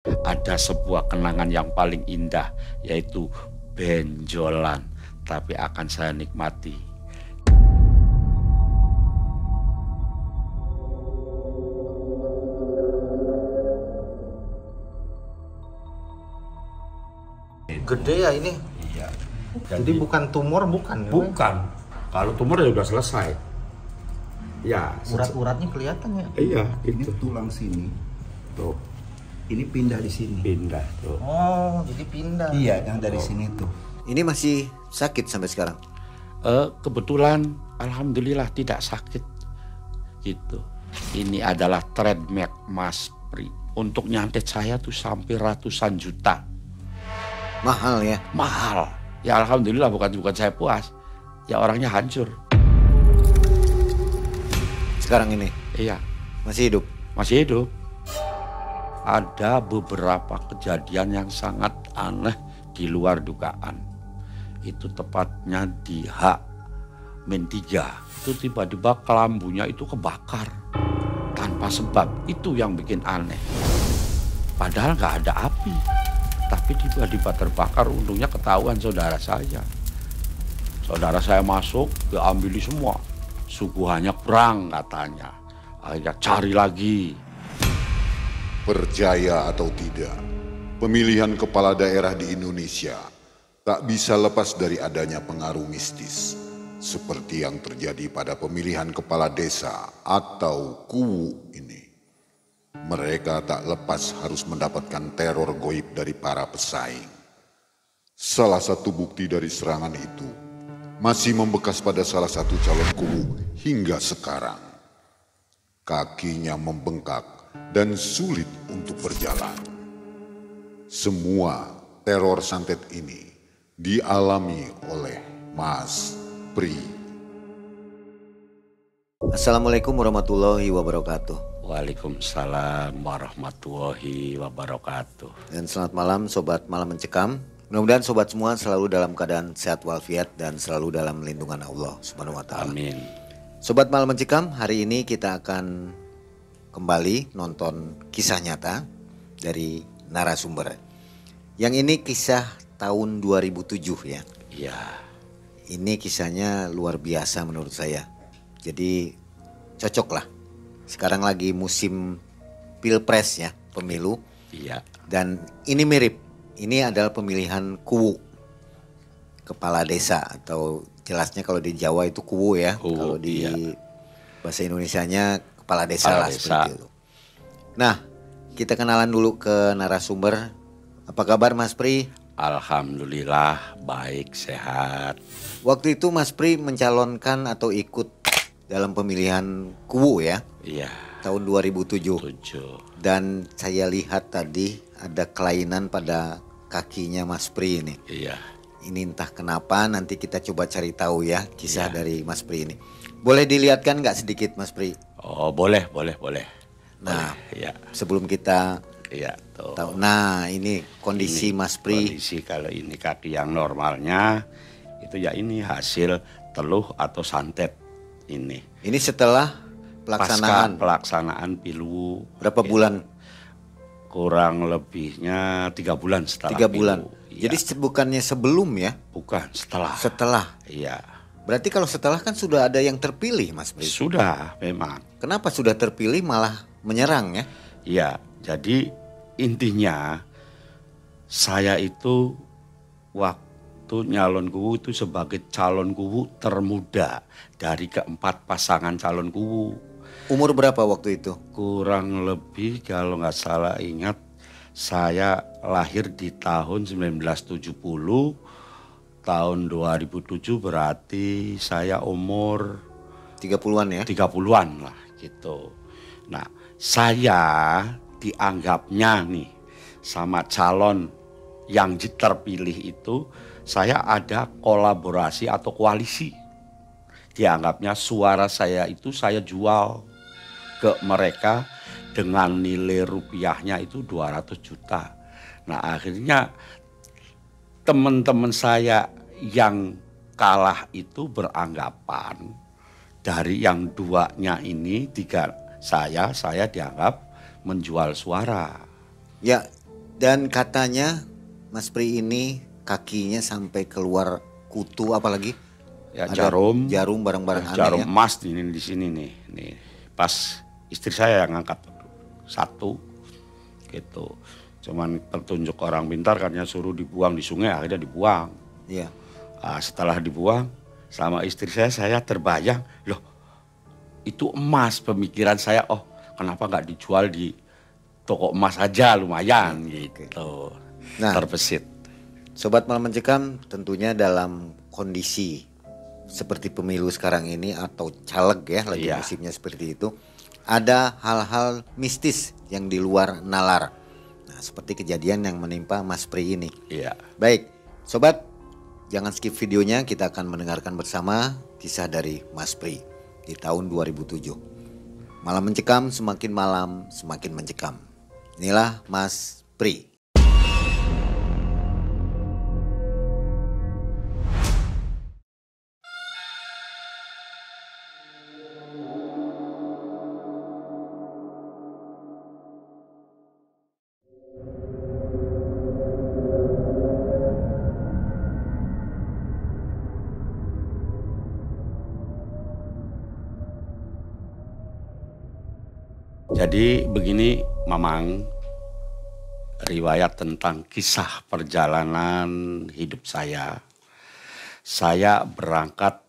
Ada sebuah kenangan yang paling indah, yaitu benjolan, tapi akan saya nikmati. Gede ya ini. Iya. Jadi bukan tumor, bukan ya? Bukan. Kalau tumor ya udah selesai. Ya. Urat-uratnya kelihatan ya. Iya, Ini gitu. tulang sini, Tuh, ini pindah di sini. pindah tuh. Oh, jadi pindah. Iya, yang dari sini tuh. Ini masih sakit sampai sekarang? Kebetulan, alhamdulillah tidak sakit. Gitu. Ini adalah trademark Mas Pri. Untuk nyantet saya tuh sampai ratusan juta. Mahal ya? Mahal. Ya alhamdulillah bukan saya puas. Ya orangnya hancur. Sekarang ini Iya, masih hidup? masih hidup. Ada beberapa kejadian yang sangat aneh di luar dugaan. Itu tepatnya di H-3. Itu tiba-tiba kelambunya itu kebakar. Tanpa sebab. Itu yang bikin aneh. Padahal nggak ada api. Tapi tiba-tiba terbakar, untungnya ketahuan saudara saya. Saudara saya masuk, diambil semua. Suguhannya kurang katanya. Akhirnya cari lagi. Percaya atau tidak, pemilihan kepala daerah di Indonesia tak bisa lepas dari adanya pengaruh mistis. Seperti yang terjadi pada pemilihan kepala desa atau KUWU ini. Mereka tak lepas harus mendapatkan teror goib dari para pesaing. Salah satu bukti dari serangan itu masih membekas pada salah satu calon KUWU hingga sekarang. Kakinya membengkak dan sulit untuk berjalan. Semua teror santet ini dialami oleh Mas Pri. Assalamualaikum warahmatullahi wabarakatuh. Waalaikumsalam warahmatullahi wabarakatuh. Dan selamat malam Sobat Malam Mencekam. Mudah-mudahan sobat semua selalu dalam keadaan sehat walafiat dan selalu dalam lindungan Allah Subhanahu wa taala. Amin. Sobat Malam Mencekam, hari ini kita akan kembali nonton kisah nyata dari narasumber. Yang ini kisah tahun 2007 ya. Iya. Ini kisahnya luar biasa menurut saya. Jadi cocok lah. Sekarang lagi musim pilpres ya, pemilu. Iya. Dan ini mirip. Ini adalah pemilihan KUWU, kepala desa, atau jelasnya kalau di Jawa itu KUWU ya. KUWU, kalau di iya. bahasa Indonesianya kepala desa Kepala lah desa. seperti itu. Nah, kita kenalan dulu ke narasumber. Apa kabar Mas Pri? Alhamdulillah baik, sehat. Waktu itu Mas Pri mencalonkan atau ikut dalam pemilihan KUWU ya, Iya. tahun 2007. 7. Dan saya lihat tadi ada kelainan pada kakinya Mas Pri ini. Iya. Ini entah kenapa, nanti kita coba cari tahu ya kisah Iya. dari Mas Pri ini. Boleh dilihatkan nggak sedikit Mas Pri? Oh boleh. Nah, Iya. sebelum kita Iya tuh. tahu. Nah, ini kondisi Ini Mas Pri. Kondisi kalau ini kaki yang normalnya itu ya ini hasil teluh atau santet ini. Ini setelah pelaksanaan Pelaksanaan pilu. berapa bulan? Kurang lebihnya 3 bulan setelah 3 bulan. pilu. Iya. Jadi bukannya sebelum ya? Bukan setelah. Setelah. Iya. Berarti kalau setelah kan sudah ada yang terpilih Mas Pri. Sudah memang. Kenapa sudah terpilih malah menyerang ya? Iya, jadi intinya saya itu waktu nyalon KUWU itu sebagai calon KUWU termuda dari keempat pasangan calon KUWU. Umur berapa waktu itu? Kurang lebih kalau nggak salah ingat, saya lahir di tahun 1970, tahun 2007 berarti saya umur 30-an ya? 30-an lah gitu. Nah, saya dianggapnya nih sama calon yang terpilih itu, saya ada kolaborasi atau koalisi. Dianggapnya suara saya itu saya jual ke mereka dengan nilai rupiahnya itu 200 juta. Nah, akhirnya teman-teman saya yang kalah itu beranggapan dari yang duanya ini, 3 saya dianggap menjual suara. Ya, Dan katanya Mas Pri ini kakinya sampai keluar kutu apalagi? Ya Ada jarum. jarum barang-barang aneh Jarum ya. emas di sini nih. Nih. Pas istri saya yang ngangkat satu gitu. Cuman petunjuk orang pintar katanya suruh dibuang di sungai, akhirnya dibuang. Iya. Nah, setelah dibuang sama istri saya terbayang, loh itu emas. Pemikiran saya, oh kenapa nggak dijual di toko emas aja, lumayan gitu. Nah, Terbesit. Sobat Malam Mencekam, tentunya dalam kondisi seperti pemilu sekarang ini atau caleg ya, lagi Iya. musimnya seperti itu, ada hal-hal mistis yang di luar nalar. Nah, seperti kejadian yang menimpa Mas Pri ini. Iya. Baik, sobat, jangan skip videonya, kita akan mendengarkan bersama kisah dari Mas Pri di tahun 2007. Malam Mencekam, semakin malam semakin mencekam. Inilah Mas Pri. Jadi begini Mamang, riwayat tentang kisah perjalanan hidup saya. Saya berangkat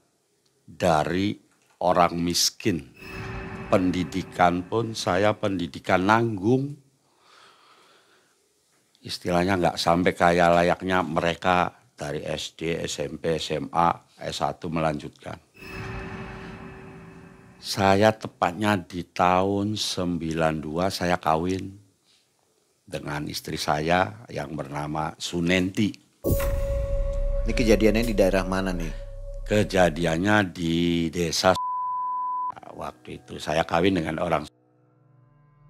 dari orang miskin. Pendidikan pun saya pendidikan nanggung. Istilahnya nggak sampai kayak layaknya mereka dari SD, SMP, SMA, S1 melanjutkan. Saya tepatnya di tahun 92 saya kawin dengan istri saya yang bernama Sunenti. Ini kejadiannya di daerah mana nih? Kejadiannya di desa. Waktu itu saya kawin dengan orang.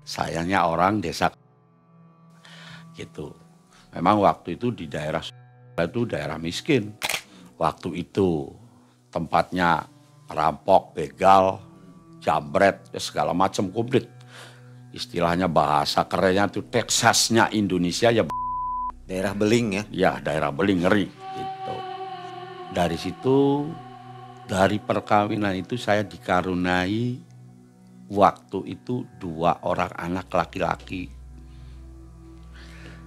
Sayanya orang desa gitu. Memang waktu itu di daerah itu daerah miskin. Waktu itu tempatnya rampok, begal, jambret, segala macam komplit. Istilahnya bahasa kerennya itu Texasnya Indonesia ya. Daerah Beling ya? Ya daerah Beling ngeri gitu. Dari situ, dari perkawinan itu saya dikaruniai waktu itu 2 orang anak laki-laki.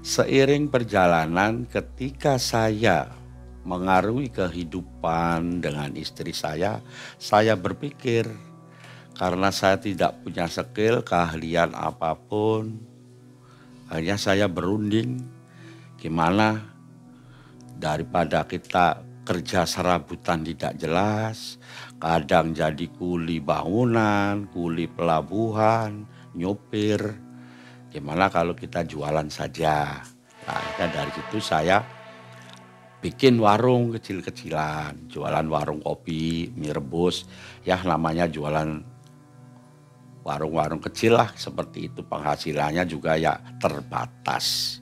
Seiring perjalanan ketika saya mengarungi kehidupan dengan istri saya berpikir karena saya tidak punya skill, keahlian apapun, akhirnya saya berunding gimana daripada kita kerja serabutan tidak jelas, kadang jadi kuli bangunan, kuli pelabuhan, nyopir, gimana kalau kita jualan saja. Nah, dari situ saya bikin warung kecil-kecilan, jualan warung kopi, mie rebus, ya namanya jualan warung-warung kecil lah seperti itu, penghasilannya juga ya terbatas.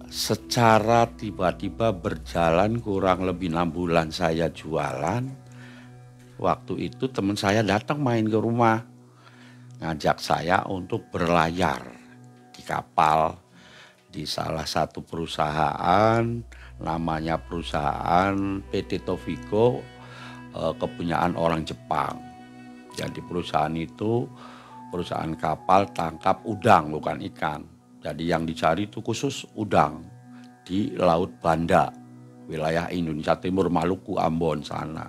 Secara tiba-tiba berjalan kurang lebih 6 bulan saya jualan. Waktu itu teman saya datang main ke rumah, ngajak saya untuk berlayar di kapal di salah satu perusahaan, namanya perusahaan PT Tovico, kepunyaan orang Jepang. Jadi perusahaan itu perusahaan kapal tangkap udang bukan ikan. Jadi yang dicari itu khusus udang di Laut Banda, wilayah Indonesia Timur, Maluku, Ambon sana.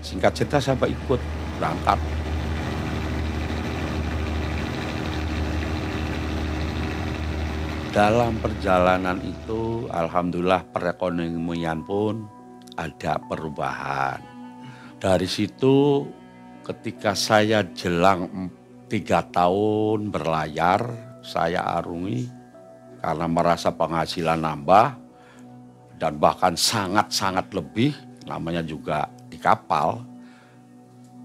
Singkat cerita saya ikut berangkat. Dalam perjalanan itu alhamdulillah perekonomian pun ada perubahan. Dari situ ketika saya jelang 3 tahun berlayar, saya arungi karena merasa penghasilan nambah dan bahkan sangat-sangat lebih, namanya juga di kapal.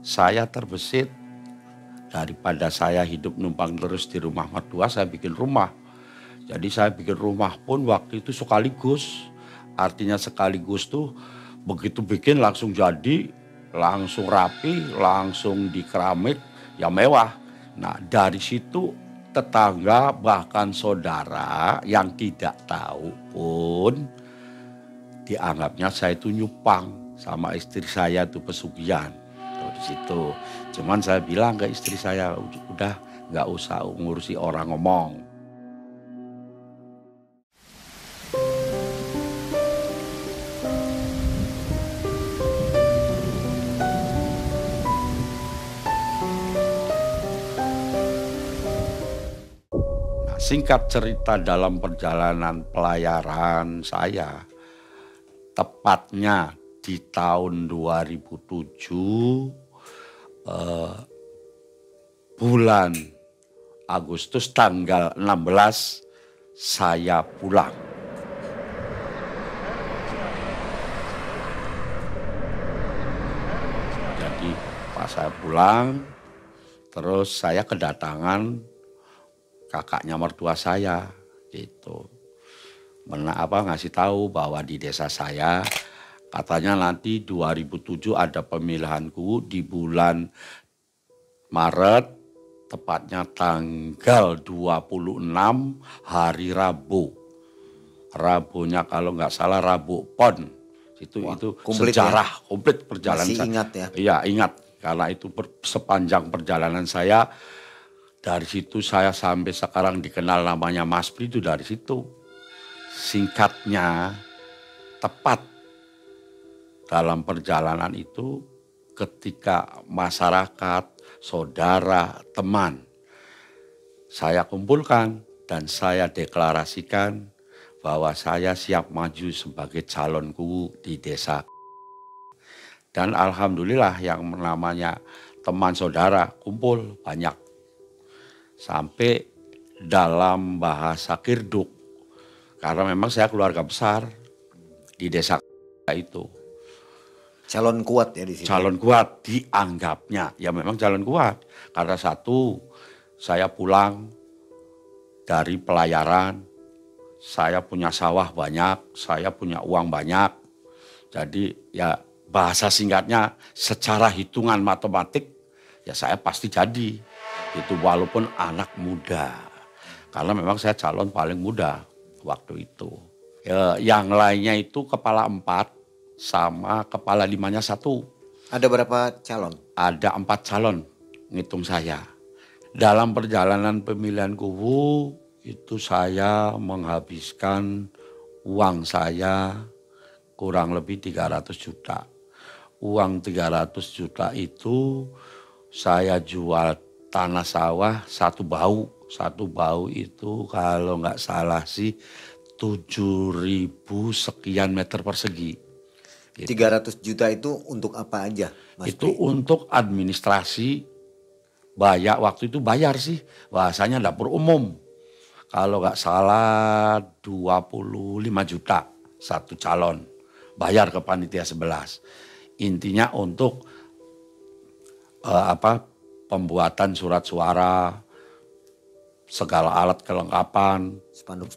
Saya terbesit daripada saya hidup numpang terus di rumah mertua, saya bikin rumah. Jadi saya bikin rumah pun waktu itu sekaligus, artinya sekaligus tuh begitu bikin langsung jadi, langsung rapi, langsung di keramik, ya mewah. Nah dari situ tetangga bahkan saudara yang tidak tahu pun dianggapnya saya itu nyupang sama istri saya itu pesugihan. Di situ. Cuman saya bilang ke istri saya, udah nggak usah ngurusi orang ngomong. Nah, singkat cerita dalam perjalanan pelayaran saya, tepatnya di tahun 2007, bulan Agustus tanggal 16 saya pulang. Jadi pas saya pulang, terus saya kedatangan kakaknya mertua saya gitu. Ngasih tahu bahwa di desa saya katanya nanti 2007 ada pemilihan KUU di bulan Maret, tepatnya tanggal 26 hari Rabu. Rabunya kalau nggak salah Rabu Pon. Itu komplit sejarah ya? komplit perjalanan Masih saya. ingat ya? Iya, ingat. Karena itu sepanjang perjalanan saya, dari situ saya sampai sekarang dikenal namanya Mas Pri itu dari situ. Singkatnya, tepat dalam perjalanan itu ketika masyarakat, saudara, teman saya kumpulkan dan saya deklarasikan bahwa saya siap maju sebagai calon KUU di desa. Dan alhamdulillah yang namanya teman saudara kumpul banyak. Sampai dalam bahasa Kirduk, karena memang saya keluarga besar di desa itu. Calon kuat ya di sini. Calon kuat dianggapnya, ya memang calon kuat. Karena satu, saya pulang dari pelayaran, saya punya sawah banyak, saya punya uang banyak. Jadi ya bahasa singkatnya secara hitungan matematik ya saya pasti jadi. Itu walaupun anak muda. Karena memang saya calon paling muda waktu itu. Yang lainnya itu kepala 4. Sama kepala 5-nya 1. Ada berapa calon? Ada 4 calon, ngitung saya. Dalam perjalanan pemilihan KUU itu saya menghabiskan uang saya kurang lebih 300 juta. Uang 300 juta itu saya jual tanah sawah 1 bau. 1 bau itu kalau nggak salah sih 7.000 sekian meter persegi. 300 juta itu untuk apa aja, Mas Itu Pri? untuk administrasi, waktu itu bayar sih, bahasanya dapur umum. Kalau nggak salah 25 juta 1 calon, bayar ke panitia 11. Intinya untuk pembuatan surat suara, segala alat kelengkapan, spanduk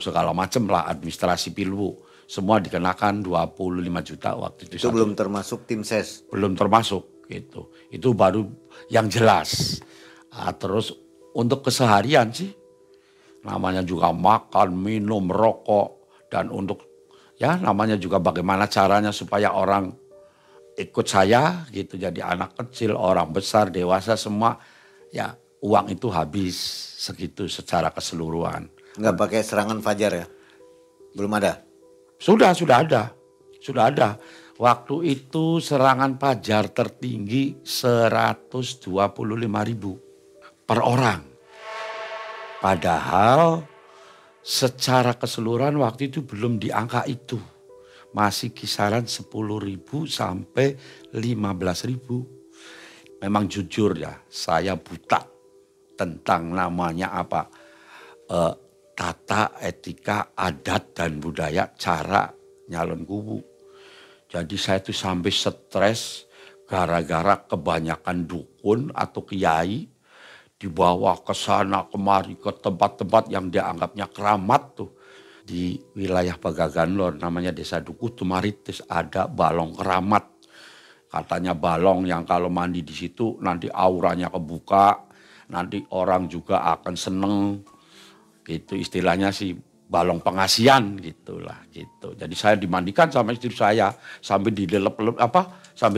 segala macam lah, administrasi Pilwu. Semua dikenakan 25 juta waktu itu. Itu belum termasuk tim ses? Belum termasuk gitu. Itu baru yang jelas. Terus untuk keseharian sih, namanya juga makan, minum, rokok. Dan untuk ya namanya juga bagaimana caranya supaya orang ikut saya gitu. Jadi anak kecil, orang besar, dewasa semua ya uang itu habis segitu secara keseluruhan. Nggak pakai serangan fajar ya? Belum ada? Sudah ada. Waktu itu serangan fajar tertinggi 125.000 per orang. Padahal secara keseluruhan waktu itu belum di angka itu. Masih kisaran 10.000 sampai 15.000. Memang jujur ya, saya buta tentang namanya tata etika adat dan budaya cara nyalon KUU. Jadi saya tuh sampai stres gara-gara kebanyakan dukun atau kiai dibawa ke sana kemari ke tempat-tempat yang dianggapnya keramat tuh. Di wilayah Pegagan Lor namanya Desa Dukuh Tumaritis ada balong keramat. Katanya balong yang kalau mandi di situ nanti auranya kebuka. nanti orang juga akan seneng. Itu istilahnya sih balong pengasian gitulah gitu. Jadi saya dimandikan sama istri saya sampai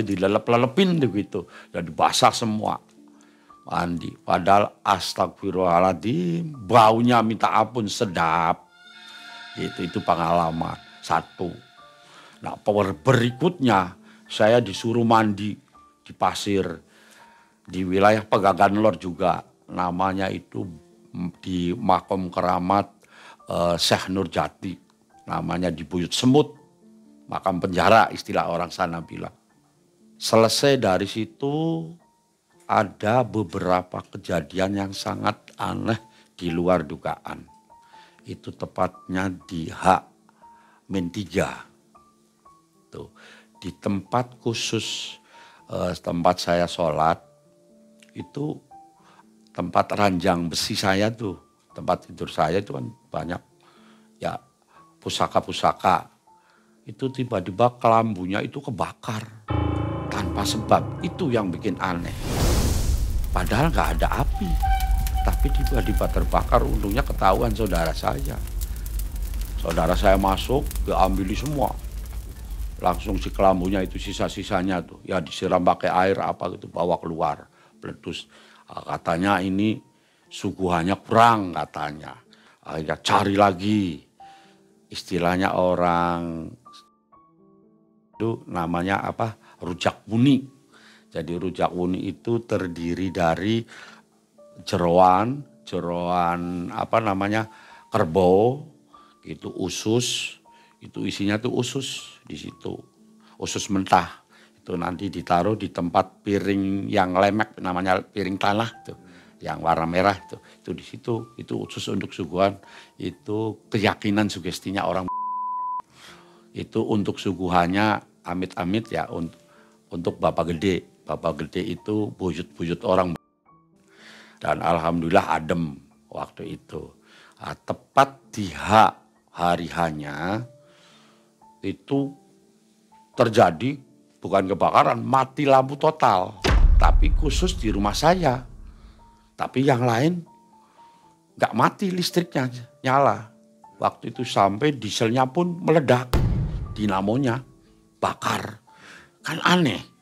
dilelep-lelepin gitu. Jadi basah semua. Mandi. Padahal astagfirullahaladzim, baunya minta ampun sedap. Itu pengalaman satu. Nah, berikutnya saya disuruh mandi di pasir di wilayah Pegagan Lor juga. Namanya itu di Makom Keramat Syekh Nurjati. Namanya di Buyut Semut. Makam penjara istilah orang sana bilang. Selesai dari situ ada beberapa kejadian yang sangat aneh di luar dugaan. Itu tepatnya di H-3. Tuh, di tempat khusus tempat saya sholat, itu tempat ranjang besi saya tuh, tempat tidur saya itu kan banyak ya pusaka-pusaka. Itu tiba-tiba kelambunya itu kebakar tanpa sebab. Itu yang bikin aneh. Padahal nggak ada api, tapi tiba-tiba terbakar. Untungnya ketahuan saudara saya. Saudara saya masuk, diambil semua. Langsung si kelambunya itu sisa-sisanya tuh, ya disiram pakai air apa gitu, bawa keluar, meletus. Katanya ini suguhannya kurang katanya. Akhirnya cari lagi. Istilahnya orang itu namanya apa? Rujak Wuni. Jadi rujak wuni itu terdiri dari jeroan apa namanya kerbau, itu usus, itu isinya tuh usus di situ, usus mentah. Itu nanti ditaruh di tempat piring yang lemek, namanya piring tanah tuh, yang warna merah itu di situ, itu usus untuk suguhan. Itu keyakinan sugestinya orang. Itu untuk suguhannya amit-amit ya untuk Bapak Gede. Bapak Gede itu buyut-buyut orang. Dan alhamdulillah adem waktu itu. Nah, tepat di hari hanya itu terjadi bukan kebakaran, mati lampu total. Tapi khusus di rumah saya. Tapi yang lain nggak mati, listriknya nyala. Waktu itu sampai dieselnya pun meledak. Dinamonya bakar. Kan aneh.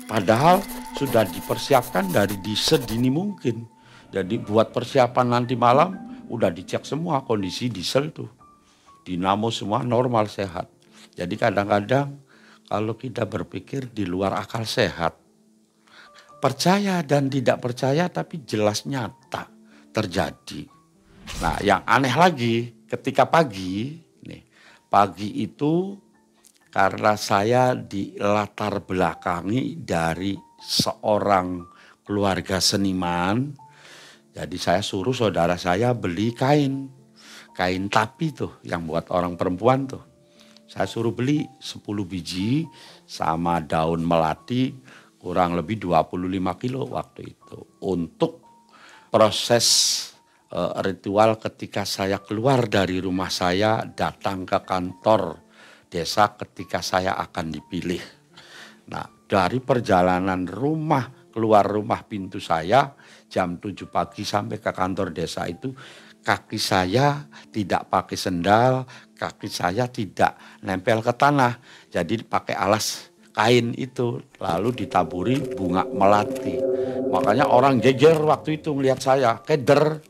Padahal sudah dipersiapkan dari sedini mungkin. Jadi buat persiapan nanti malam udah dicek semua kondisi diesel tuh. Dinamo semua normal sehat. Jadi kadang-kadang kalau kita berpikir di luar akal sehat, percaya dan tidak percaya tapi jelas nyata terjadi. Nah yang aneh lagi ketika pagi itu karena saya dilatar belakangi dari seorang keluarga seniman, jadi saya suruh saudara saya beli kain tapi tuh yang buat orang perempuan tuh. Saya suruh beli 10 biji sama daun melati kurang lebih 25 kilo waktu itu. Untuk proses ritual ketika saya keluar dari rumah saya datang ke kantor desa ketika saya akan dipilih. Nah, dari perjalanan keluar rumah pintu saya jam 7 pagi sampai ke kantor desa itu kaki saya tidak pakai sendal, kaki saya tidak nempel ke tanah. Jadi pakai alas kain itu lalu ditaburi bunga melati. Makanya orang jejer waktu itu melihat saya, keder.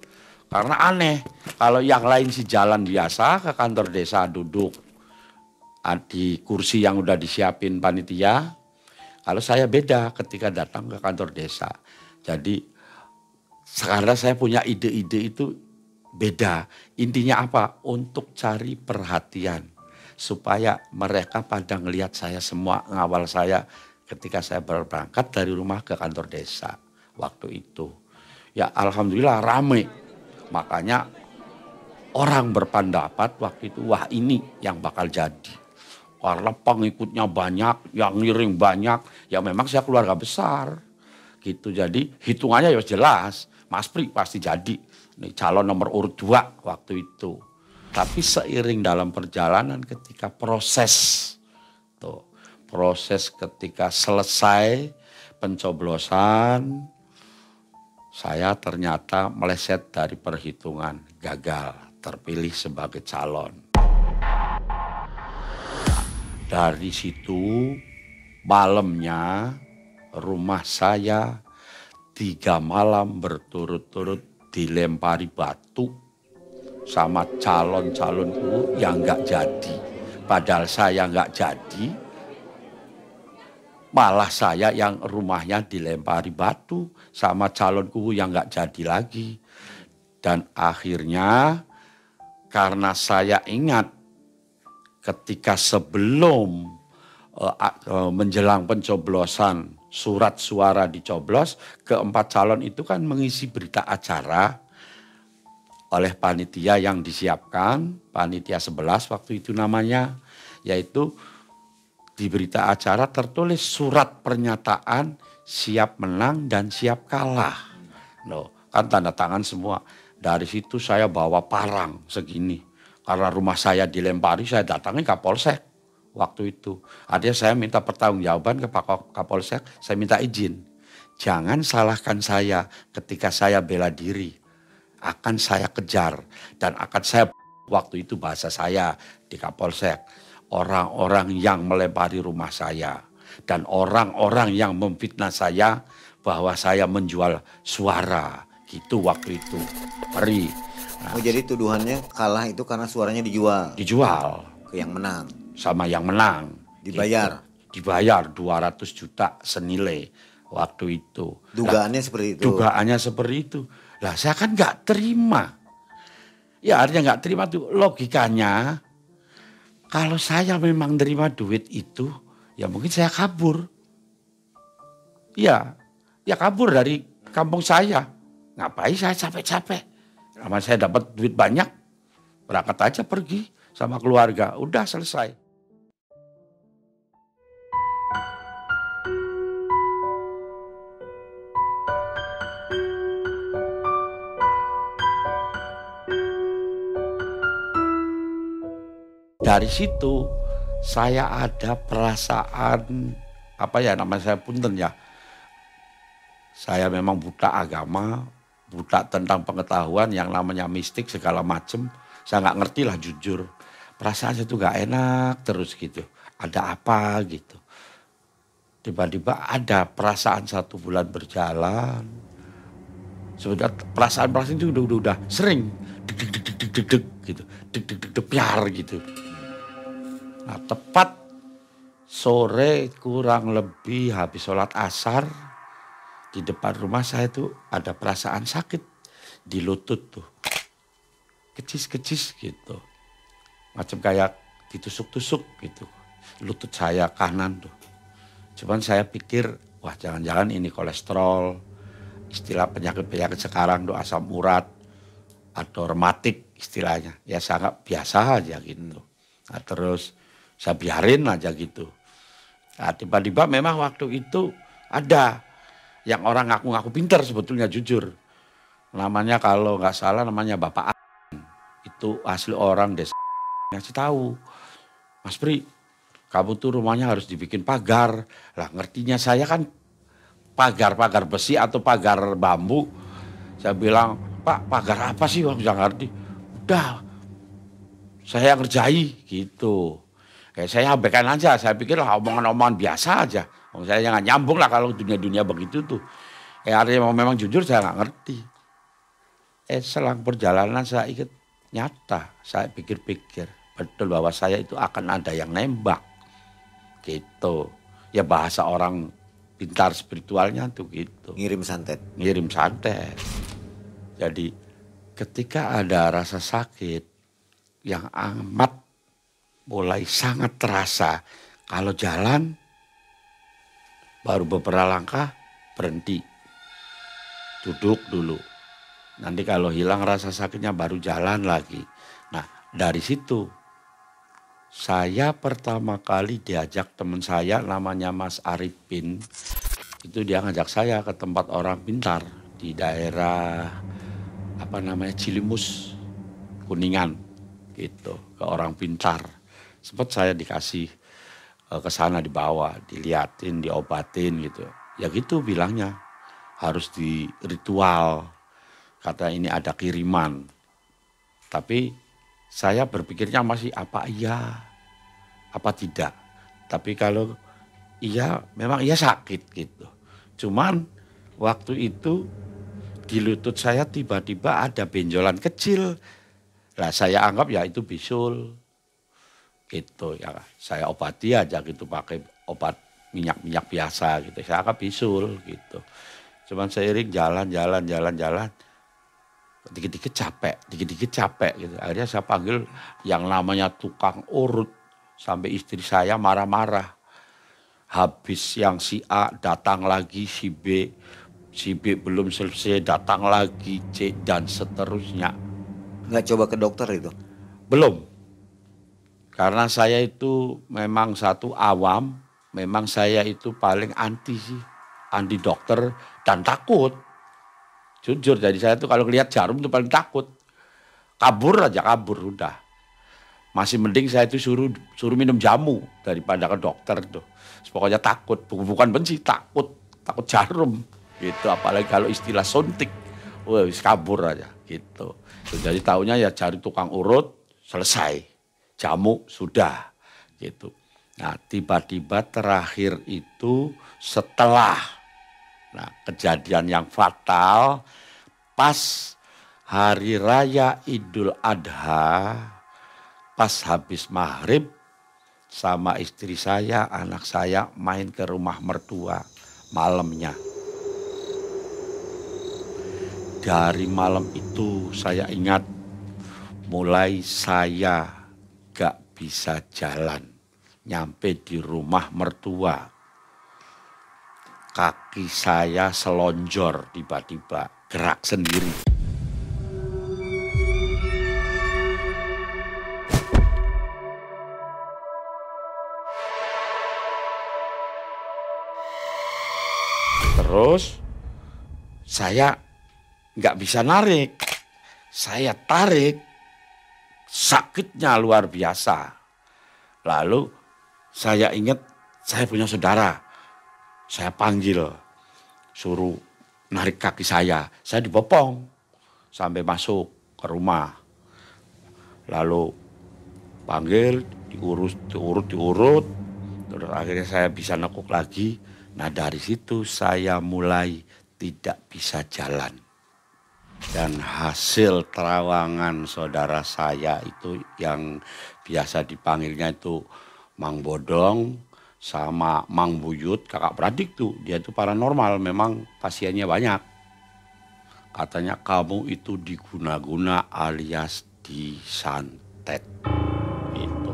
Karena aneh, kalau yang lain sih jalan biasa ke kantor desa duduk di kursi yang udah disiapin panitia. Kalau saya beda ketika datang ke kantor desa. Jadi sekarang saya punya ide-ide itu beda. Intinya apa? Untuk cari perhatian. Supaya mereka pada ngelihat saya semua, ngawal saya ketika saya berangkat dari rumah ke kantor desa. Waktu itu. Ya alhamdulillah rame. Makanya orang berpendapat waktu itu, wah ini yang bakal jadi. Karena pengikutnya banyak, yang ngiring banyak, ya memang saya keluarga besar. Gitu, jadi hitungannya ya jelas, Mas Pri pasti jadi. Ini calon nomor urut 2 waktu itu. Tapi seiring dalam perjalanan ketika proses ketika selesai pencoblosan, saya ternyata meleset dari perhitungan, gagal terpilih sebagai calon. Dari situ malamnya rumah saya 3 malam berturut-turut dilempari batu sama calon-calonku yang nggak jadi. Padahal saya nggak jadi, malah saya yang rumahnya dilempari batu sama calonku yang nggak jadi lagi. Dan akhirnya karena saya ingat ketika sebelum menjelang pencoblosan surat suara dicoblos, keempat calon itu kan mengisi berita acara oleh panitia yang disiapkan, panitia 11 waktu itu namanya, yaitu di berita acara tertulis surat pernyataan siap menang dan siap kalah. Loh, kan tanda tangan semua. Dari situ saya bawa parang segini. Karena rumah saya dilempari, saya datangin Kapolsek waktu itu. Artinya saya minta pertanggungjawaban ke Pak Kapolsek, saya minta izin. Jangan salahkan saya ketika saya bela diri. Akan saya kejar dan akan saya, waktu itu bahasa saya di Kapolsek, orang-orang yang melempari rumah saya dan orang-orang yang memfitnah saya bahwa saya menjual suara. Gitu waktu itu. Mari. Nah, Oh jadi tuduhannya kalah itu karena suaranya dijual dijual ke yang menang. sama yang menang. Dibayar. Gitu. Dibayar 200 juta senilai waktu itu. Dugaannya seperti itu. Dugaannya seperti itu. Lah saya kan nggak terima. Ya artinya nggak terima tuh logikanya. Kalau saya memang terima duit itu, ya mungkin saya kabur. Ya kabur dari kampung saya. Ngapain saya capek-capek? Sama saya dapat duit banyak, berangkat aja pergi sama keluarga. Udah selesai. Dari situ saya ada perasaan, apa ya namanya, saya punten ya. Saya memang buta agama, buta tentang pengetahuan yang namanya mistik segala macem. Saya nggak ngerti lah jujur. Perasaan saya tuh nggak enak terus gitu. Ada apa gitu. Tiba-tiba ada perasaan 1 bulan berjalan. Sebenarnya perasaan-perasaan itu udah sering. Deg-deg gitu. Deg-deg piar gitu. Nah tepat sore kurang lebih habis sholat asar. Di depan rumah saya tuh ada perasaan sakit di lutut tuh. Kecis-kecis gitu. Macam kayak ditusuk-tusuk gitu. Lutut saya kanan tuh. Cuman saya pikir, wah jangan-jangan ini kolesterol. Istilah penyakit-penyakit sekarang tuh asam urat. Atau rematik istilahnya. Ya sangat biasa aja gitu. Nah terus saya biarin aja gitu. Nah tiba-tiba memang waktu itu ada yang orang ngaku-ngaku pintar sebetulnya jujur. Namanya kalau nggak salah namanya Bapak A. Itu asli orang desa. Ngasih tahu, Mas Pri, kamu tuh rumahnya harus dibikin pagar. Lah ngertinya saya kan pagar besi atau pagar bambu. Saya bilang, Pak pagar apa sih? Wah bisa ngerti. Udah, saya ngerjai gitu. Kayak saya abaikan aja, saya pikir lah omongan-omongan biasa aja. Saya nggak nyambung lah kalau dunia-dunia begitu tuh. Artinya memang jujur saya nggak ngerti. Selang perjalanan saya ikut nyata. Saya pikir-pikir betul bahwa saya itu akan ada yang nembak. Gitu. Ya bahasa orang pintar spiritualnya tuh gitu. Ngirim santet. Ngirim santet. Jadi ketika ada rasa sakit yang amat mulai sangat terasa. Kalau jalan baru beberapa langkah berhenti, duduk dulu. Nanti kalau hilang rasa sakitnya baru jalan lagi. Nah dari situ saya pertama kali diajak teman saya namanya Mas Arifin. Itu dia ngajak saya ke tempat orang pintar di daerah apa namanya Cilimus, Kuningan gitu, ke orang pintar. Sempat saya dikasih ke sana dibawa, diliatin, diobatin gitu. Ya gitu bilangnya. harus di ritual. Kata ini ada kiriman. Tapi saya berpikirnya masih apa iya, apa tidak. Tapi kalau iya, memang iya sakit gitu. Cuman waktu itu di lutut saya tiba-tiba ada benjolan kecil. Lah saya anggap ya itu bisul. Gitu ya, saya obati aja gitu pakai obat minyak-minyak biasa gitu. Saya anggap bisul gitu. Cuman seiring jalan, dikit-dikit capek gitu. Akhirnya saya panggil yang namanya tukang urut, sampai istri saya marah-marah. Habis yang si A datang lagi, si B belum selesai datang lagi, C dan seterusnya. Nggak coba ke dokter itu? Belum. Karena saya itu memang satu awam, memang saya itu paling anti dokter dan takut. Jujur, jadi saya tuh kalau lihat jarum tuh paling takut. Kabur udah. Masih mending saya itu suruh minum jamu daripada ke dokter tuh. Pokoknya takut, bukan benci, takut jarum gitu. Apalagi kalau istilah suntik, wis kabur aja gitu. Jadi taunya ya cari tukang urut, selesai. Jamu sudah gitu. Nah, tiba-tiba terakhir itu setelah kejadian yang fatal pas hari raya Idul Adha, pas habis maghrib sama istri saya, anak saya main ke rumah mertua malamnya. Dari malam itu saya ingat mulai saya gak bisa jalan. Nyampe di rumah mertua, kaki saya selonjor tiba-tiba, gerak sendiri. Terus saya nggak bisa narik, saya tarik, sakitnya luar biasa. Lalu saya ingat saya punya saudara, saya panggil, suruh narik kaki saya dibopong sampai masuk ke rumah. Lalu panggil, diurut, terus akhirnya saya bisa nekuk lagi. Nah dari situ saya mulai tidak bisa jalan. Dan hasil terawangan saudara saya itu yang biasa dipanggilnya itu Mang Bodong sama Mang Buyut, kakak beradik tuh. Dia itu paranormal, memang pasiennya banyak. Katanya kamu itu diguna-guna alias disantet. Gitu.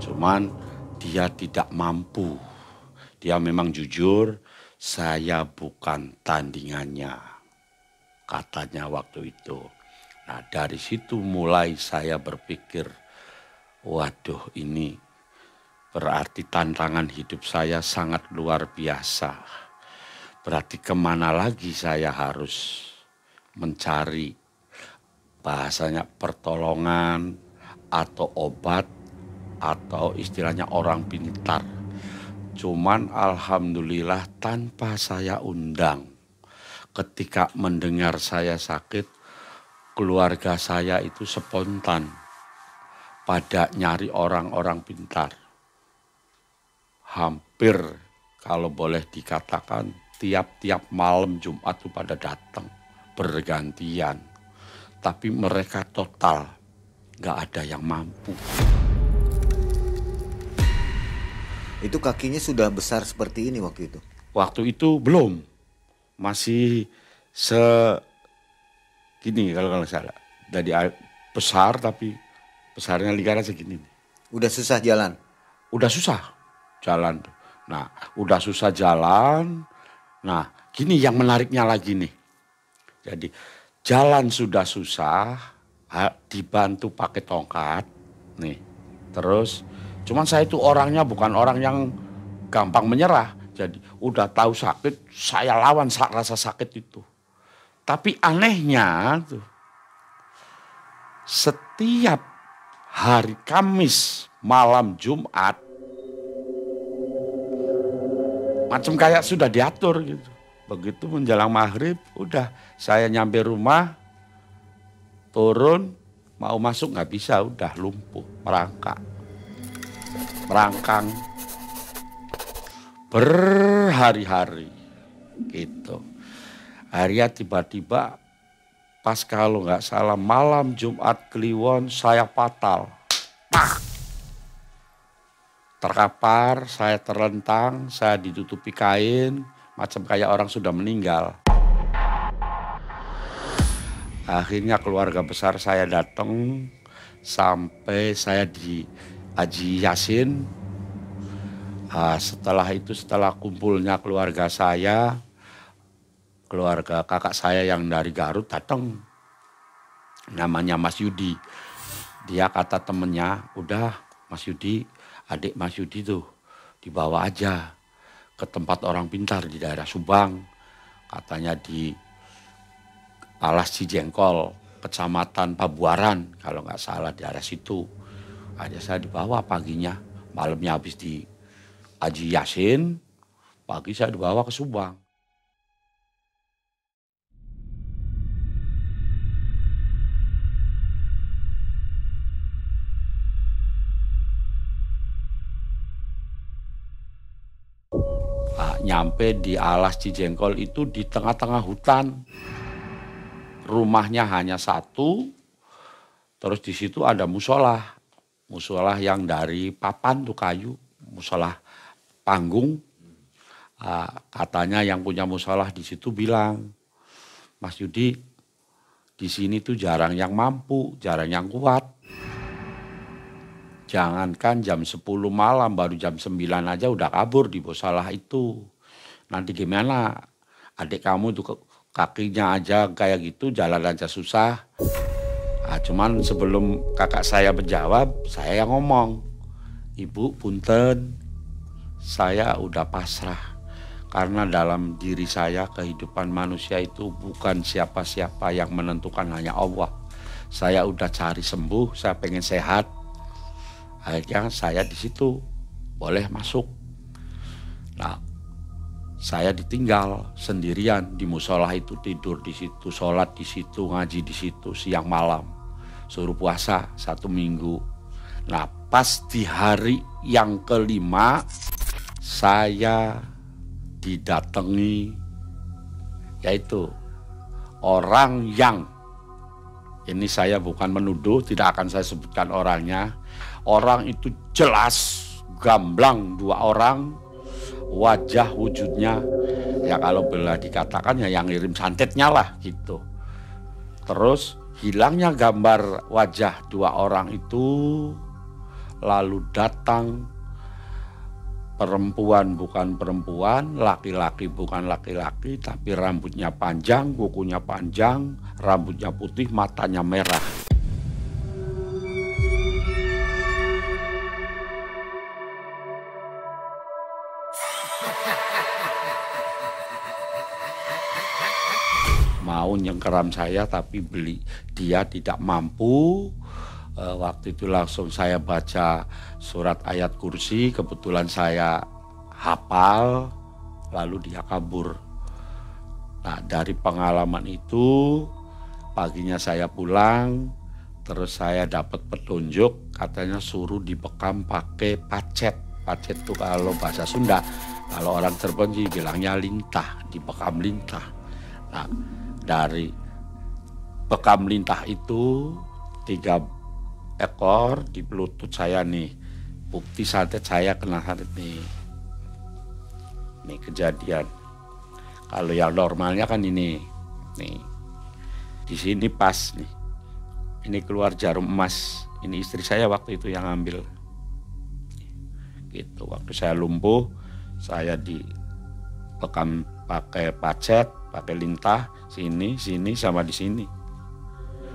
Cuman dia tidak mampu. Dia memang jujur, saya bukan tandingannya. Katanya waktu itu. Nah dari situ mulai saya berpikir, waduh ini berarti tantangan hidup saya sangat luar biasa. Berarti kemana lagi saya harus mencari bahasanya pertolongan atau obat atau istilahnya orang pintar. Cuman alhamdulillah tanpa saya undang. Ketika mendengar saya sakit, keluarga saya itu spontan pada nyari orang-orang pintar. Hampir kalau boleh dikatakan tiap-tiap malam Jumat itu pada datang bergantian. Tapi mereka total gak ada yang mampu. Itu kakinya sudah besar seperti ini waktu itu? Waktu itu belum. Masih segini kalau nggak salah. Dari besar tapi besarnya lingkaran segini. Udah susah jalan? Udah susah jalan. Nah udah susah jalan. Nah gini yang menariknya lagi nih. Jadi jalan sudah susah, dibantu pakai tongkat. Nih terus cuman saya itu orangnya bukan orang yang gampang menyerah. Jadi udah tahu sakit, saya lawan rasa sakit itu. Tapi anehnya tuh, setiap hari Kamis malam Jumat, macam kayak sudah diatur gitu. Begitu menjelang maghrib, udah saya nyampe rumah, turun, mau masuk nggak bisa, udah lumpuh, merangkang, berhari-hari, gitu. Akhirnya tiba-tiba, pas kalau nggak salah malam Jumat Kliwon, saya fatal. Pak! Terkapar, saya terlentang, saya ditutupi kain, macam kayak orang sudah meninggal. Akhirnya keluarga besar saya datang, sampai saya di Haji Yasin. Setelah itu, setelah kumpulnya keluarga saya, keluarga kakak saya yang dari Garut datang. Namanya Mas Yudi. Dia kata temennya, udah Mas Yudi, adik Mas Yudi tuh dibawa aja ke tempat orang pintar di daerah Subang. Katanya di Alas Cijengkol, Kecamatan Pabuaran, kalau nggak salah di daerah situ. Aja saya dibawa paginya, malamnya habis di Haji Yasin, pagi saya dibawa ke Subang. Nyampe di Alas Cijengkol itu di tengah-tengah hutan. Rumahnya hanya satu, terus di situ ada musola. Musola yang dari papan tuh kayu, musola panggung. Katanya yang punya musola di situ bilang, Mas Yudi, di sini tuh jarang yang mampu, jarang yang kuat. Jangankan jam 10 malam, baru jam 9 aja udah kabur di musola itu. Nanti gimana? Adik kamu itu kakinya aja kayak gitu, jalan aja susah. Cuman sebelum kakak saya menjawab, saya yang ngomong, Ibu punten, saya udah pasrah. Karena dalam diri saya kehidupan manusia itu bukan siapa-siapa yang menentukan, hanya Allah. Saya udah cari sembuh, saya pengen sehat. Akhirnya saya di situ boleh masuk. Nah, saya ditinggal sendirian di musola itu, tidur di situ, sholat di situ, ngaji di situ siang malam, suruh puasa 1 minggu. Nah, pas di hari yang kelima saya didatangi, yaitu orang yang, ini saya bukan menuduh, tidak akan saya sebutkan orangnya. Orang itu jelas gamblang, 2 orang, wajah wujudnya ya kalau boleh dikatakan ya yang ngirim santetnya lah gitu. Terus hilangnya gambar wajah 2 orang itu, lalu datang perempuan bukan perempuan, laki-laki bukan laki-laki, tapi rambutnya panjang, kukunya panjang, rambutnya putih, matanya merah. Mau nyengkeram saya tapi dia tidak mampu. Waktu itu langsung saya baca surat ayat kursi, kebetulan saya hafal, lalu dia kabur. Nah, dari pengalaman itu paginya saya pulang, terus saya dapat petunjuk, katanya suruh dibekam pakai pacet. Pacet itu kalau bahasa Sunda, kalau orang Cirebon sih bilangnya lintah, dibekam lintah. Nah, dari bekam lintah itu 3 ekor di lutut saya nih, bukti santet saya kena santet nih. Nih kejadian. Kalau yang normalnya kan ini, nih di sini pas nih, ini keluar jarum emas. Ini istri saya waktu itu yang ambil. Gitu, waktu saya lumpuh, saya dibekam pakai pacet, pakai lintah, sini sama di sini.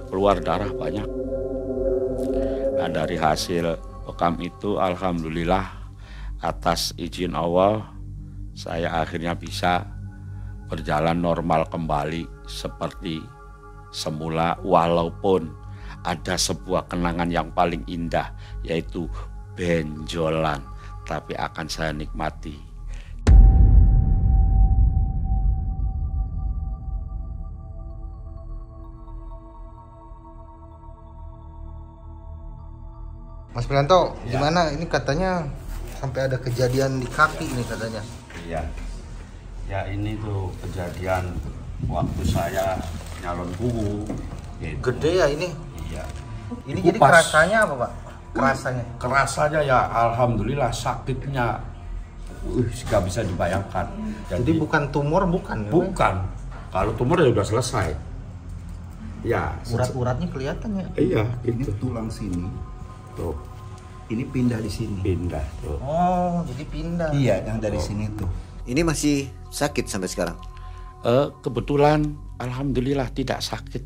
Keluar darah banyak. Nah, dari hasil bekam itu alhamdulillah atas izin Allah saya akhirnya bisa berjalan normal kembali seperti semula, walaupun ada sebuah kenangan yang paling indah, yaitu benjolan, tapi akan saya nikmati. Mas Prianto, Ya. gimana? Ini katanya sampai ada kejadian di kaki nih katanya. Iya. Ya ini tuh kejadian waktu saya nyalon kubu. Gitu. Gede ya ini. Iya. Ini Dikupas. jadi kerasanya apa, Pak? Kerasanya. Kerasanya ya alhamdulillah, sakitnya nggak bisa dibayangkan. Jadi bukan tumor, bukan? ya? bukan. Kalau tumor ya udah selesai. Ya. Urat-uratnya kelihatan ya. Iya Ini gitu. tulang sini. Tuh Ini pindah di sini. pindah tuh. Oh, jadi pindah. Iya, yang dari sini tuh. Ini masih sakit sampai sekarang. Kebetulan alhamdulillah tidak sakit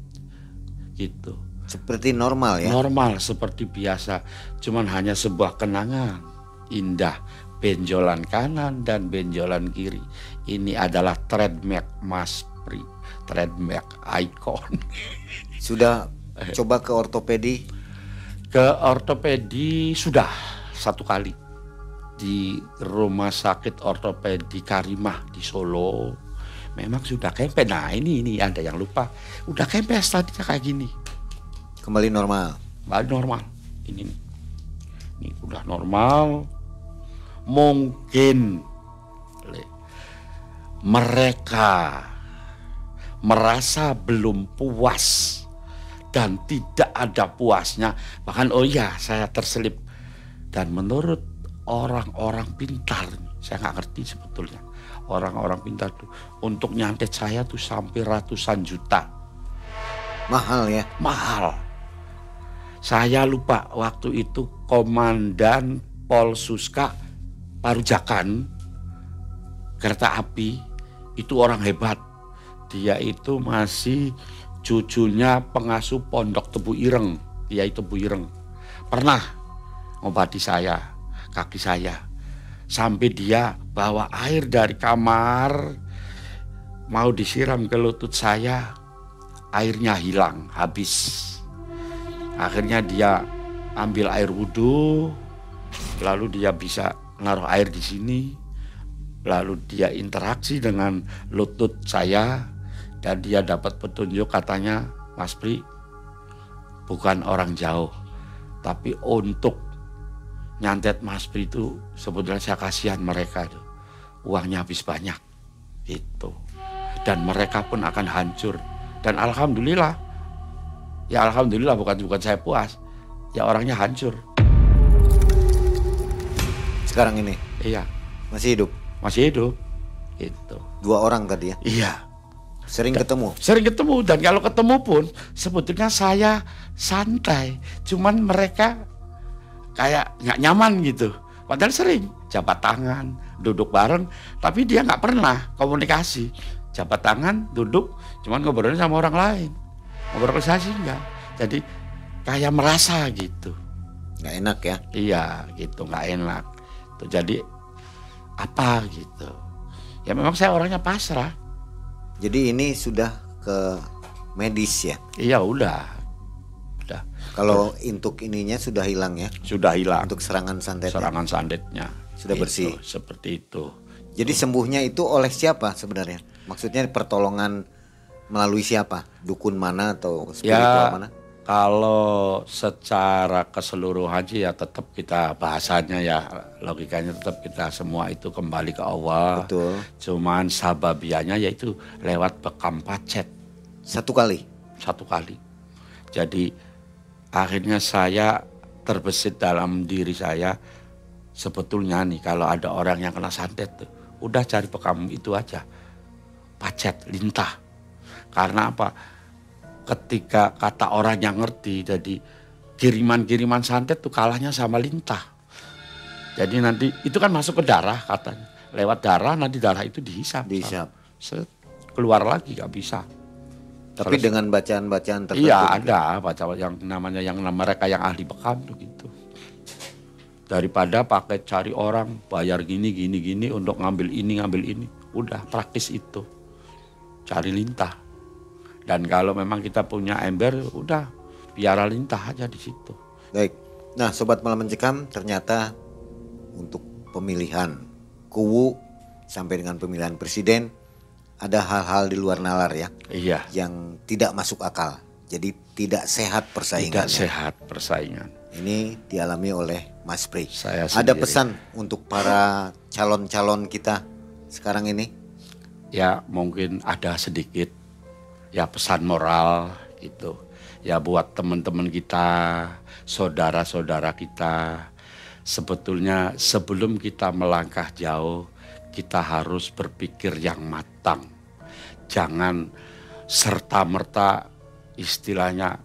gitu. Seperti normal ya. Normal seperti biasa, cuman hanya sebuah kenangan indah, benjolan kanan dan benjolan kiri. Ini adalah trademark Mas Pri, trademark ikon. Sudah coba ke ortopedi. Ke ortopedi sudah 1 kali di Rumah Sakit Ortopedi Karimah di Solo. Memang sudah kempes. Nah ini ada yang lupa, udah kempes tadinya kayak gini. Kembali normal. Nggak normal ini udah normal. Mungkin mereka merasa belum puas dan tidak ada puasnya, bahkan oh iya saya terselip. Dan menurut orang-orang pintar, saya nggak ngerti sebetulnya, orang-orang pintar tuh untuk nyantet saya tuh sampai ratusan juta. Mahal ya. Mahal. Saya lupa waktu itu Komandan Polsuska Parujakan kereta api itu orang hebat. Dia itu masih cucunya pengasuh Pondok Tebu Ireng. Dia itu Bu Ireng. Pernah ngobati saya, kaki saya. Sampai dia bawa air dari kamar mau disiram ke lutut saya. Airnya hilang, habis. Akhirnya dia ambil air wudhu, lalu dia bisa naruh air di sini, lalu dia interaksi dengan lutut saya, dan dia dapat petunjuk katanya, Mas Pri, bukan orang jauh, tapi untuk nyantet Mas Pri itu sebetulnya saya kasihan mereka tuh, uangnya habis banyak, itu, dan mereka pun akan hancur. Dan alhamdulillah, ya alhamdulillah bukan saya puas, ya orangnya hancur. Sekarang ini Iya, masih hidup. masih hidup, itu. 2 orang tadi ya. Iya, Sering ketemu. sering ketemu, dan kalau ketemu pun sebetulnya saya santai, cuman mereka kayak nggak nyaman gitu. Padahal sering jabat tangan, duduk bareng, tapi dia nggak pernah komunikasi. Jabat tangan, duduk, cuman ngobrolnya sama orang lain. Ngobrol ke saya sih enggak. Jadi kayak merasa gitu. Nggak enak ya. Iya gitu, nggak enak. Tuh, jadi apa gitu. Ya memang saya orangnya pasrah. Jadi ini sudah ke medis ya. Iya udah. Kalau untuk ininya sudah hilang ya. Sudah hilang. Untuk serangan santet. Serangan sandetnya. Sudah Gitu, bersih. seperti itu. Jadi sembuhnya itu oleh siapa sebenarnya? Maksudnya pertolongan melalui siapa? Dukun mana atau spiritual Ya mana? kalau secara keseluruhan sih ya tetap kita bahasanya ya logikanya tetap kita semua itu kembali ke Allah. Betul. Cuman sababianya yaitu lewat bekam pacet 1 kali. 1 kali. Jadi akhirnya saya terbesit dalam diri saya, sebetulnya nih kalau ada orang yang kena santet tuh, udah cari bekam itu aja, pacet, lintah. Karena apa? Ketika kata orang yang ngerti, jadi kiriman-kiriman santet tuh kalahnya sama lintah. Jadi nanti itu kan masuk ke darah katanya, lewat darah nanti darah itu dihisap. Dihisap. Set, keluar lagi gak bisa. Tapi Terus- dengan bacaan-bacaan tertentu. Iya ada baca yang namanya yang mereka yang ahli bekam tuh gitu. Daripada pakai cari orang bayar gini untuk ngambil ini, udah praktis itu. Cari lintah. Dan kalau memang kita punya ember, udah biara lintah aja di situ. Baik. Nah, sobat Malam Mencekam, ternyata untuk pemilihan kuwu sampai dengan pemilihan presiden ada hal-hal di luar nalar ya Iya. yang tidak masuk akal. Jadi tidak sehat persaingan. Tidak sehat persaingan. Ini dialami oleh Mas Pri. Saya Ada sendiri. pesan untuk para calon-calon kita sekarang ini? Ya mungkin ada sedikit ya pesan moral gitu. Ya buat teman-teman kita, saudara-saudara kita. Sebetulnya sebelum kita melangkah jauh, kita harus berpikir yang matang. Jangan serta-merta istilahnya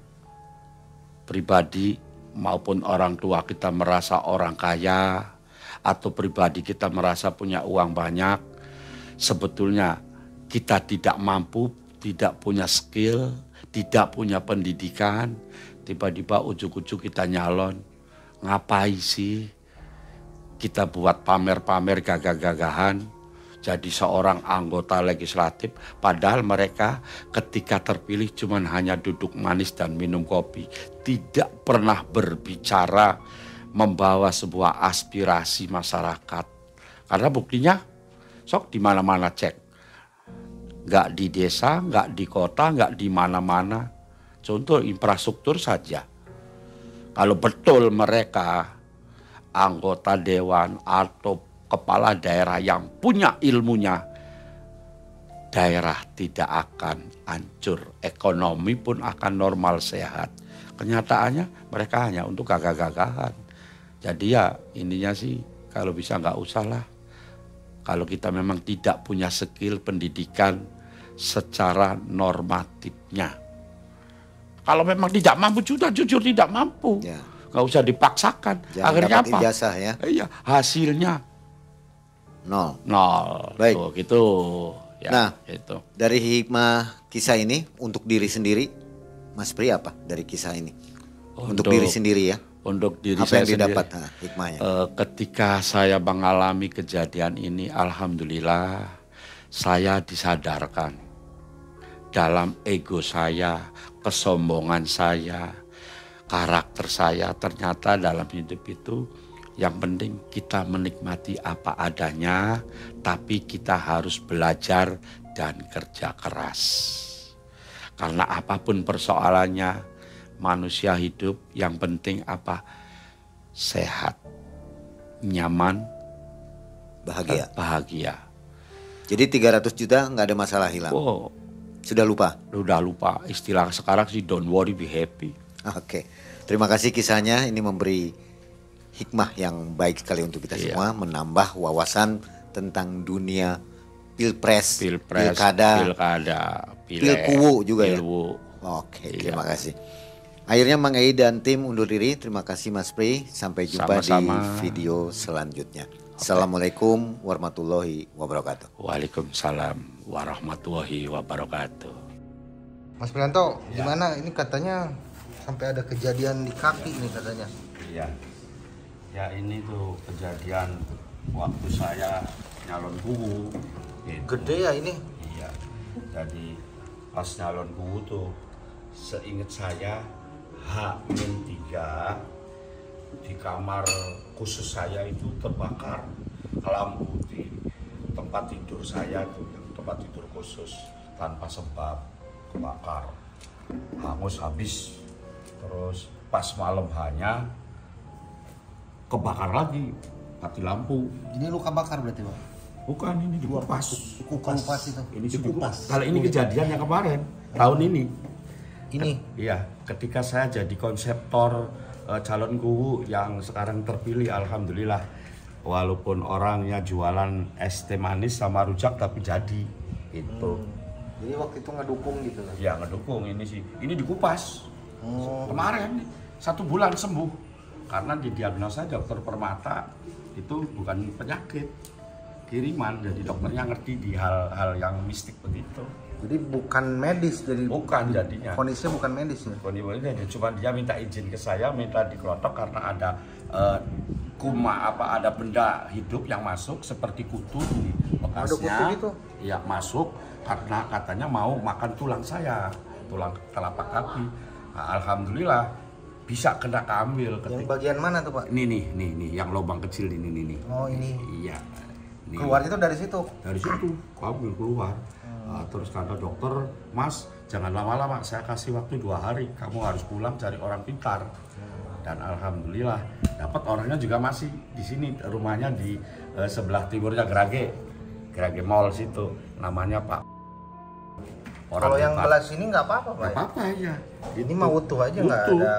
pribadi maupun orang tua kita merasa orang kaya atau pribadi kita merasa punya uang banyak. Sebetulnya kita tidak mampu, tidak punya skill, tidak punya pendidikan. Tiba-tiba ujuk-ujuk kita nyalon. Ngapain sih kita buat pamer-pamer gagah-gagahan jadi seorang anggota legislatif, padahal mereka ketika terpilih cuman hanya duduk manis dan minum kopi, tidak pernah berbicara membawa sebuah aspirasi masyarakat. Karena buktinya sok di mana-mana cek, nggak di desa, nggak di kota, nggak di mana-mana. Contoh infrastruktur saja. Kalau betul mereka anggota dewan atau kepala daerah yang punya ilmunya, daerah tidak akan hancur, ekonomi pun akan normal sehat. Kenyataannya mereka hanya untuk gagah-gagahan. Jadi ya intinya sih kalau bisa nggak usah lah. Kalau kita memang tidak punya skill pendidikan secara normatifnya. Kalau memang tidak mampu, sudah jujur tidak mampu. Ya. Nggak usah dipaksakan. Jangan Akhirnya dapat apa? ijazah ya. Iya, hasilnya Nol. nol. Baik. Tuh, gitu. Ya, Nah, itu. dari hikmah kisah ini untuk diri sendiri, Mas Pri apa dari kisah ini? Untuk diri sendiri ya. Untuk diri Apa saya yang didapat sendiri. hikmahnya? Ketika saya mengalami kejadian ini, alhamdulillah saya disadarkan dalam ego saya, kesombongan saya, karakter saya. Ternyata dalam hidup itu yang penting kita menikmati apa adanya, tapi kita harus belajar dan kerja keras. Karena apapun persoalannya, manusia hidup yang penting apa? Sehat, nyaman, bahagia. Jadi 300 juta nggak ada masalah hilang. Oh, Sudah lupa? udah lupa. Istilah sekarang sih don't worry, be happy. Oke. Terima kasih kisahnya, ini memberi hikmah yang baik sekali untuk kita Iya. semua, menambah wawasan tentang dunia pilpres, Pilkada, pilkuwu juga ya. pilwu. Oke, Iya. terima kasih. Akhirnya Mang Ei dan tim undur diri. Terima kasih Mas Pri. Sampai jumpa Sama-sama. di video selanjutnya. Assalamualaikum warahmatullahi wabarakatuh. Waalaikumsalam warahmatullahi wabarakatuh. Mas Prianto, gimana ini katanya sampai ada kejadian di kaki nih katanya. Iya. Ya ini tuh kejadian waktu saya nyalon kuwu. Gitu. Gede ya ini. Iya. Jadi pas nyalon kuwu tuh seingat saya H-3 di kamar khusus saya itu terbakar lampu di tempat tidur saya tuh, yang tempat tidur khusus tanpa sebab kebakar, hangus habis. Terus pas malam hanya kebakar lagi, mati lampu. Ini luka bakar berarti, Pak? Bukan, ini dikupas. Kupas itu. Ini dikupas. Kalau ini kejadian yang kemarin, tahun ini. Ini. Iya, ketika saya jadi konseptor calon kuwu yang sekarang terpilih, alhamdulillah. Walaupun orangnya jualan es teh manis sama rujak tapi jadi itu. Jadi waktu itu ngedukung gitu lah. Ya ngedukung ini sih. Ini dikupas. Oh. Kemarin 1 bulan sembuh. Karena didiagnosa dokter Permata itu bukan penyakit, kiriman. Jadi dokternya ngerti di hal-hal yang mistik begitu. Jadi bukan medis, jadi Bukan jadinya. kondisinya bukan medis ya. Kondisinya cuma dia minta izin ke saya, minta dikelotok karena ada ada benda hidup yang masuk seperti kutu di bekasnya. Ada kutu gitu? Iya, masuk karena katanya mau makan tulang saya, tulang telapak kaki. Nah, alhamdulillah bisa kena keambil Yang bagian mana tuh, Pak? ini nih yang lubang kecil ini nih. Oh, ini. Iya. Keluar itu dari situ. Dari situ ambil keluar. Nah, terus kata dokter, Mas jangan lama-lama, saya kasih waktu 2 hari, kamu harus pulang cari orang pintar. Dan alhamdulillah dapat, orangnya juga masih di sini, rumahnya di sebelah timurnya Grage Mall situ, namanya Pak. Kalau yang belah sini nggak apa-apa, Pak. Nggak apa-apa ya. Ini mah utuh aja, nggak ada.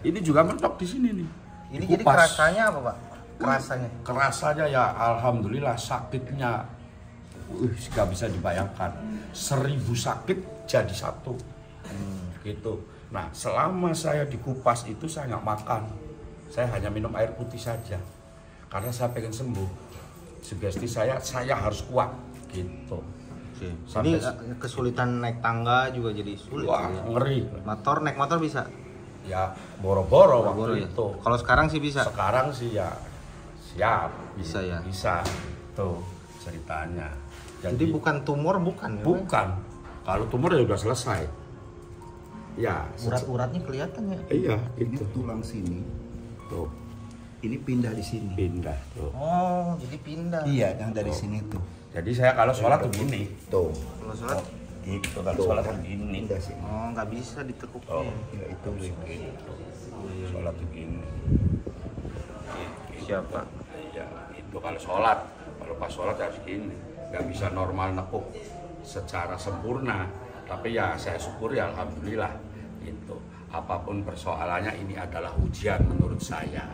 Ini juga mentok di sini nih. Ini jadi kerasanya apa, Pak? Kerasanya ya alhamdulillah, sakitnya nggak bisa dibayangkan. 1000 sakit jadi 1 gitu. Nah selama saya dikupas itu saya nggak makan, saya hanya minum air putih saja karena saya pengen sembuh. Sugesti saya harus kuat gitu. Jadi kesulitan naik tangga juga jadi sulit. Wah, ngeri. Naik motor bisa? Ya boro-boro waktu itu. Kalau sekarang sih bisa? Sekarang sih ya siap. Bisa ya? Bisa. Tuh ceritanya. Jadi bukan tumor, bukan? Bukan. Kalau tumor ya udah selesai. Ya. Urat-uratnya kelihatan ya? Iya. Ini tulang sini. Tuh. Ini pindah di sini. Pindah tuh. Oh, jadi pindah. Iya, yang dari sini tuh. Jadi saya kalau sholat begini. Tuh. Kalau sholat? Gitu. Kalau sholat begini. Pindah sini. Oh, nggak bisa ditekuk. Oh, Ya, itu begini. Sholat begini. Siapa? Iya, itu kalau sholat. Kalau pas sholat harus gini. Nggak bisa normal nekuk secara sempurna. Tapi ya saya syukuri alhamdulillah. Gitu. Apapun persoalannya, ini adalah ujian menurut saya.